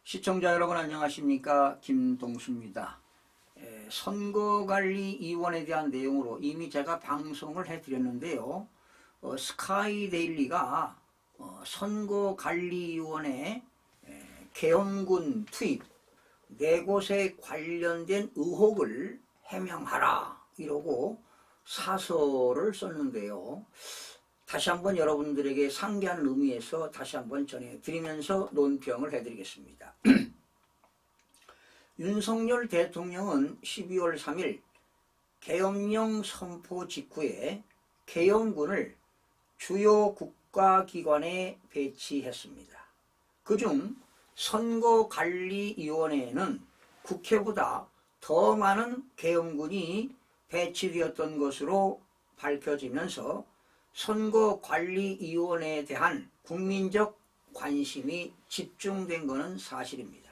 시청자 여러분 안녕하십니까, 김동수입니다. 선거관리위원회에 대한 내용으로 이미 제가 방송을 해드렸는데요. 스카이데일리가 선거관리위원회 계엄군 투입 4곳에 관련된 의혹을 해명하라 이러고 사설을 썼는데요. 다시 한번 여러분들에게 상기하는 의미에서 다시 한번 전해드리면서 논평을 해드리겠습니다. 윤석열 대통령은 12월 3일 계엄령 선포 직후에 계엄군을 주요 국가기관에 배치했습니다. 그중 선거관리위원회에는 국회보다 더 많은 계엄군이 배치되었던 것으로 밝혀지면서 선거관리위원회에 대한 국민적 관심이 집중된 것은 사실입니다.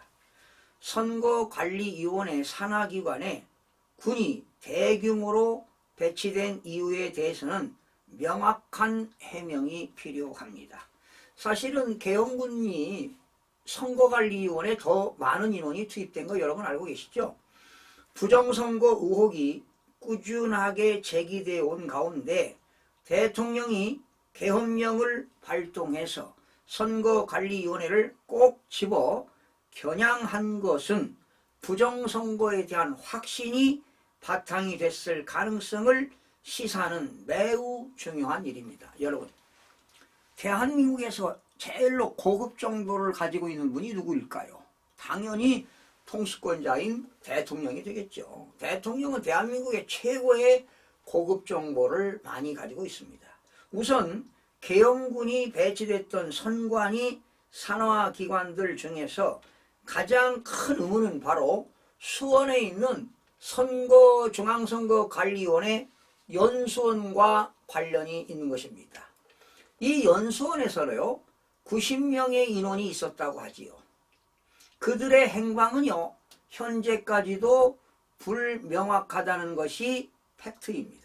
선거관리위원회 산하기관에 군이 대규모로 배치된 이유에 대해서는 명확한 해명이 필요합니다. 사실은 계엄군이 선거관리위원회에 더 많은 인원이 투입된 거 여러분 알고 계시죠? 부정선거 의혹이 꾸준하게 제기되어 온 가운데 대통령이 계엄령을 발동해서 선거관리위원회를 꼭 집어 겨냥한 것은 부정선거에 대한 확신이 바탕이 됐을 가능성을 시사하는 매우 중요한 일입니다. 여러분, 대한민국에서 제일로 고급 정보를 가지고 있는 분이 누구일까요? 당연히 통수권자인 대통령이 되겠죠. 대통령은 대한민국의 최고의 고급 정보를 많이 가지고 있습니다. 우선 계엄군이 배치됐던 선관위 산하기관들 중에서 가장 큰 의문은 바로 수원에 있는 중앙선거관리위원회 연수원과 관련이 있는 것입니다. 이 연수원에서는요 90명의 인원이 있었다고 하지요. 그들의 행방은요 현재까지도 불명확하다는 것이 팩트입니다.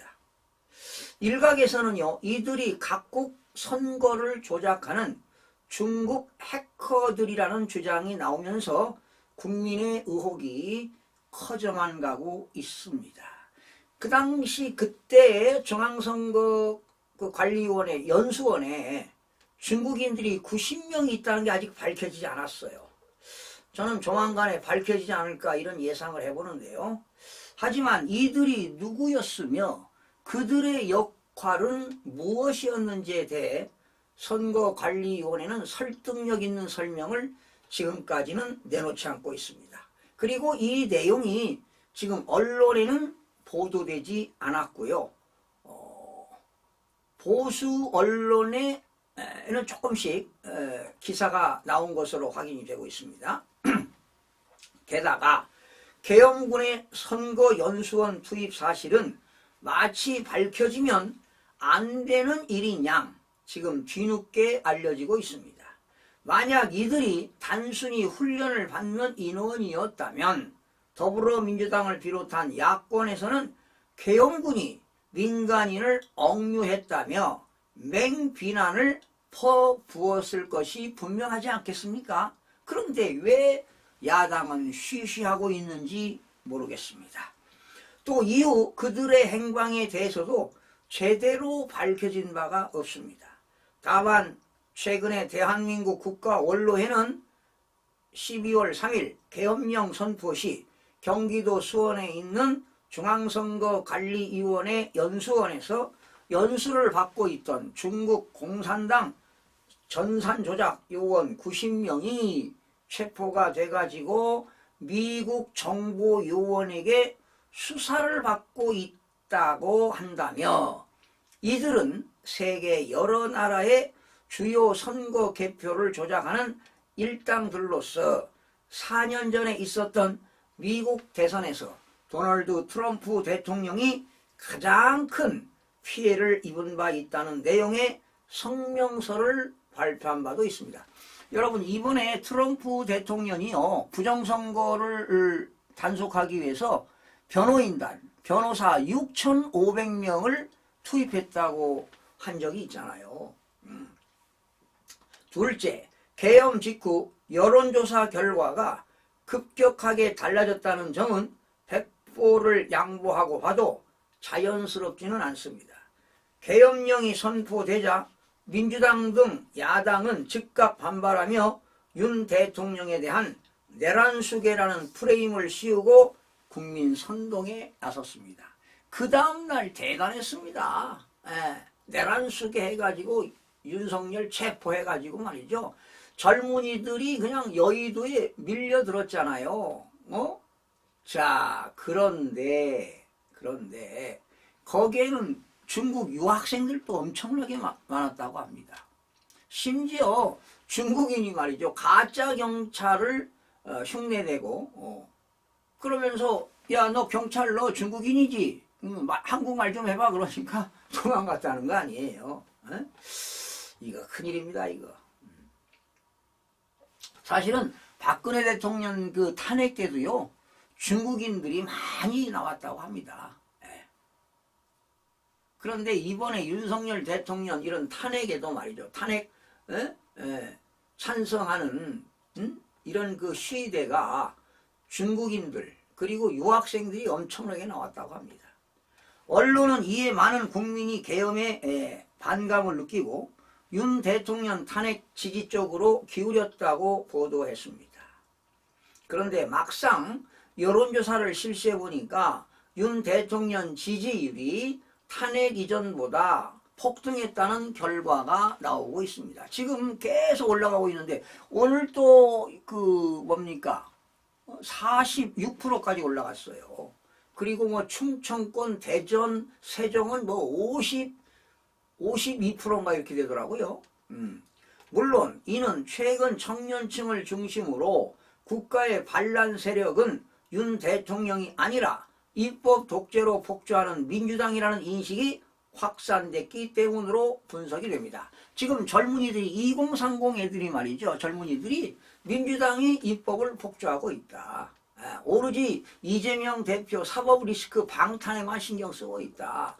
일각에서는요 이들이 각국 선거를 조작하는 중국 해커들이라는 주장이 나오면서 국민의 의혹이 커져만 가고 있습니다. 그 당시 그때의 중앙선거관리위원회 연수원에 중국인들이 90명이 있다는 게 아직 밝혀지지 않았어요. 저는 조만간에 밝혀지지 않을까 이런 예상을 해보는데요. 하지만 이들이 누구였으며 그들의 역할은 무엇이었는지에 대해 선거관리위원회는 설득력 있는 설명을 지금까지는 내놓지 않고 있습니다. 그리고 이 내용이 지금 언론에는 보도되지 않았고요. 보수 언론에는 조금씩 기사가 나온 것으로 확인이 되고 있습니다. 게다가 계엄군의 선거연수원 투입 사실은 마치 밝혀지면 안 되는 일인 양 지금 뒤늦게 알려지고 있습니다. 만약 이들이 단순히 훈련을 받는 인원이었다면 더불어민주당을 비롯한 야권에서는 계엄군이 민간인을 억류했다며 맹비난을 퍼부었을 것이 분명하지 않겠습니까? 그런데 왜 야당은 쉬쉬하고 있는지 모르겠습니다. 또 이후 그들의 행방에 대해서도 제대로 밝혀진 바가 없습니다. 다만 최근에 대한민국 국가 원로회는 12월 3일 계엄령 선포 시 경기도 수원에 있는 중앙선거관리위원회 연수원에서 연수를 받고 있던 중국 공산당 전산조작 요원 90명이 체포가 돼가지고 미국 정보요원에게 수사를 받고 있다고 한다며 이들은 세계 여러 나라의 주요 선거 개표를 조작하는 일당들로서 4년 전에 있었던 미국 대선에서 도널드 트럼프 대통령이 가장 큰 피해를 입은 바 있다는 내용의 성명서를 발표한 바도 있습니다. 여러분, 이번에 트럼프 대통령이요 부정선거를 단속하기 위해서 변호인단, 변호사 6,500명을 투입했다고 한 적이 있잖아요. 둘째, 계엄 직후 여론조사 결과가 급격하게 달라졌다는 점은 백보를 양보하고 봐도 자연스럽지는 않습니다. 계엄령이 선포되자 민주당 등 야당은 즉각 반발하며 윤 대통령에 대한 내란수계라는 프레임을 씌우고 국민 선동에 나섰습니다. 그 다음날 대단했습니다. 내란수계 해가지고 윤석열 체포해가지고 말이죠. 젊은이들이 그냥 여의도에 밀려들었잖아요. 자, 그런데 거기에는 중국 유학생들도 엄청나게 많았다고 합니다. 심지어 중국인이 말이죠. 가짜 경찰을 흉내내고 그러면서 야, 너 경찰 너 중국인이지? 한국말 좀 해봐. 그러니까 도망갔다는 거 아니에요. 이거 큰일입니다. 이거. 사실은 박근혜 대통령 그 탄핵 때도요. 중국인들이 많이 나왔다고 합니다. 그런데 이번에 윤석열 대통령 이런 탄핵에도 말이죠. 탄핵 찬성하는 이런 그 시위대가 중국인들 그리고 유학생들이 엄청나게 나왔다고 합니다. 언론은 이에 많은 국민이 계엄에 반감을 느끼고 윤 대통령 탄핵 지지 쪽으로 기울였다고 보도했습니다. 그런데 막상 여론조사를 실시해 보니까 윤 대통령 지지율이 탄핵 이전보다 폭등했다는 결과가 나오고 있습니다. 지금 계속 올라가고 있는데 오늘 또 그 뭡니까 46%까지 올라갔어요. 그리고 뭐 충청권, 대전, 세종은 뭐 52%막 이렇게 되더라고요. 물론 이는 최근 청년층을 중심으로 국가의 반란 세력은 윤 대통령이 아니라 입법 독재로 폭주하는 민주당이라는 인식이 확산됐기 때문으로 분석이 됩니다. 지금 젊은이들이 2030 애들이 말이죠. 젊은이들이 민주당이 입법을 폭주하고 있다. 오로지 이재명 대표 사법 리스크 방탄에만 신경 쓰고 있다.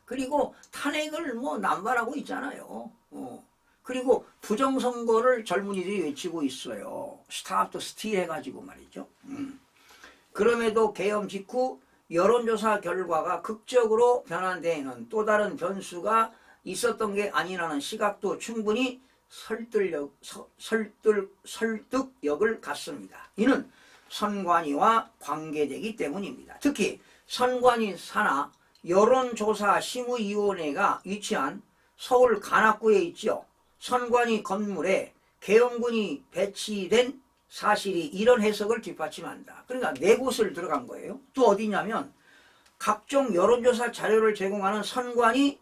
그리고 탄핵을 뭐 남발하고 있잖아요. 그리고 부정선거를 젊은이들이 외치고 있어요. 스탑 더 스틸 해가지고 말이죠. 그럼에도 계엄 직후 여론조사 결과가 극적으로 변한 데에는 또 다른 변수가 있었던 게 아니라는 시각도 충분히 설득력을 갖습니다. 이는 선관위와 관계되기 때문입니다. 특히 선관위 산하 여론조사 심의위원회가 위치한 서울 관악구에 있죠. 선관위 건물에 계엄군이 배치된 사실이 이런 해석을 뒷받침한다. 그러니까 네 곳을 들어간 거예요. 또 어디냐면 각종 여론조사 자료를 제공하는 선관위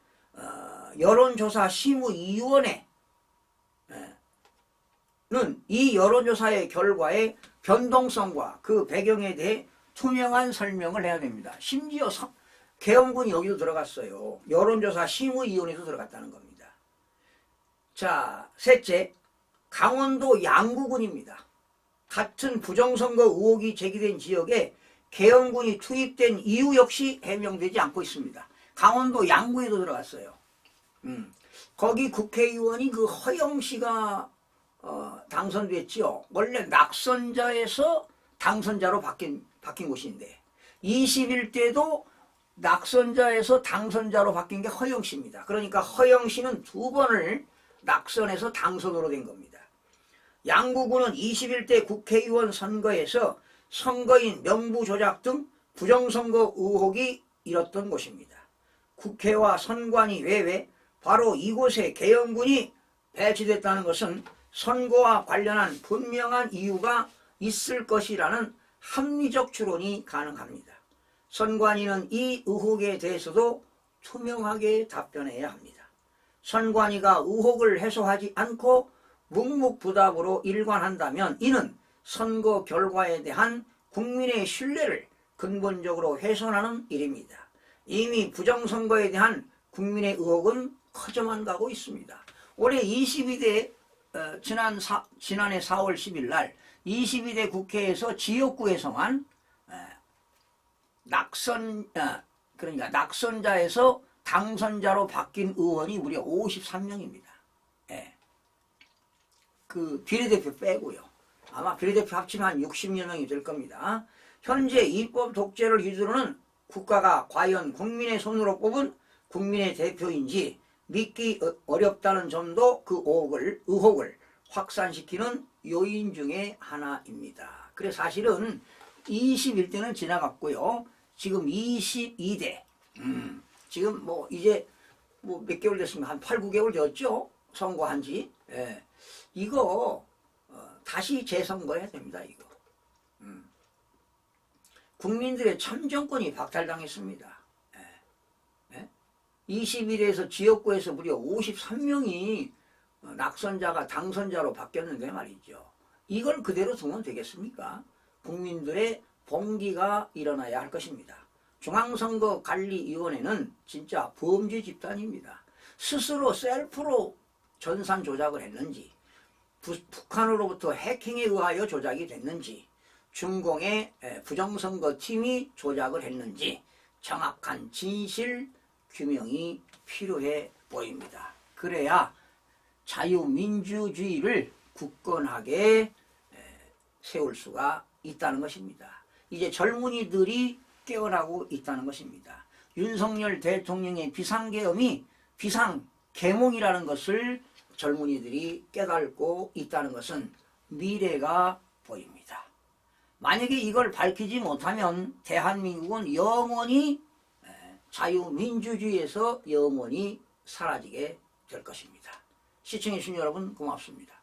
여론조사 심의위원회는 이 여론조사의 결과의 변동성과 그 배경에 대해 투명한 설명을 해야 됩니다. 심지어 계엄군이 여기도 들어갔어요. 여론조사 심의위원회도 들어갔다는 겁니다. 자, 셋째, 강원도 양구군입니다. 같은 부정선거 의혹이 제기된 지역에 계엄군이 투입된 이유 역시 해명되지 않고 있습니다. 강원도 양구에도 들어갔어요. 거기 국회의원이 그 허영 씨가 당선됐죠. 원래 낙선자에서 당선자로 바뀐 곳인데 21대도 낙선자에서 당선자로 바뀐 게 허영 씨입니다. 그러니까 허영 씨는 두 번을 낙선해서 당선으로 된 겁니다. 양구군은 21대 국회의원 선거에서 선거인 명부 조작 등 부정선거 의혹이 일었던 곳입니다. 국회와 선관위 외에 바로 이곳에 계엄군이 배치됐다는 것은 선거와 관련한 분명한 이유가 있을 것이라는 합리적 추론이 가능합니다. 선관위는 이 의혹에 대해서도 투명하게 답변해야 합니다. 선관위가 의혹을 해소하지 않고 묵묵부답으로 일관한다면 이는 선거 결과에 대한 국민의 신뢰를 근본적으로 훼손하는 일입니다. 이미 부정선거에 대한 국민의 의혹은 커져만 가고 있습니다. 올해 22대 지난해 4월 10일 날 22대 국회에서 지역구에서만 그러니까 낙선자에서 당선자로 바뀐 의원이 무려 53명입니다. 그 비례대표 빼고요. 아마 비례대표 합치면 한 60여 명이 될 겁니다. 현재 입법 독재를 휘두르는 국가가 과연 국민의 손으로 뽑은 국민의 대표인지 믿기 어렵다는 점도 그 의혹을 확산시키는 요인 중에 하나입니다. 그래서 사실은 21대는 지나갔고요. 지금 22대. 지금 뭐 이제 뭐 몇 개월 됐습니까? 한 8, 9개월 되었죠? 선거한 지. 예. 이거 다시 재선거해야 됩니다. 이거. 국민들의 참정권이 박탈당했습니다. 예. 예? 21에서 지역구에서 무려 53명이 낙선자가 당선자로 바뀌었는데 말이죠. 이걸 그대로 두면 되겠습니까? 국민들의 봉기가 일어나야 할 것입니다. 중앙선거관리위원회는 진짜 범죄 집단입니다. 스스로 셀프로 전산 조작을 했는지, 북한으로부터 해킹에 의하여 조작이 됐는지, 중공의 부정선거팀이 조작을 했는지 정확한 진실 규명이 필요해 보입니다. 그래야 자유민주주의를 굳건하게 세울 수가 있다는 것입니다. 이제 젊은이들이 깨어나고 있다는 것입니다. 윤석열 대통령의 비상계엄이 비상계몽이라는 것을 젊은이들이 깨닫고 있다는 것은 미래가 보입니다. 만약에 이걸 밝히지 못하면 대한민국은 영원히 자유민주주의에서 영원히 사라지게 될 것입니다. 시청해주신 여러분 고맙습니다.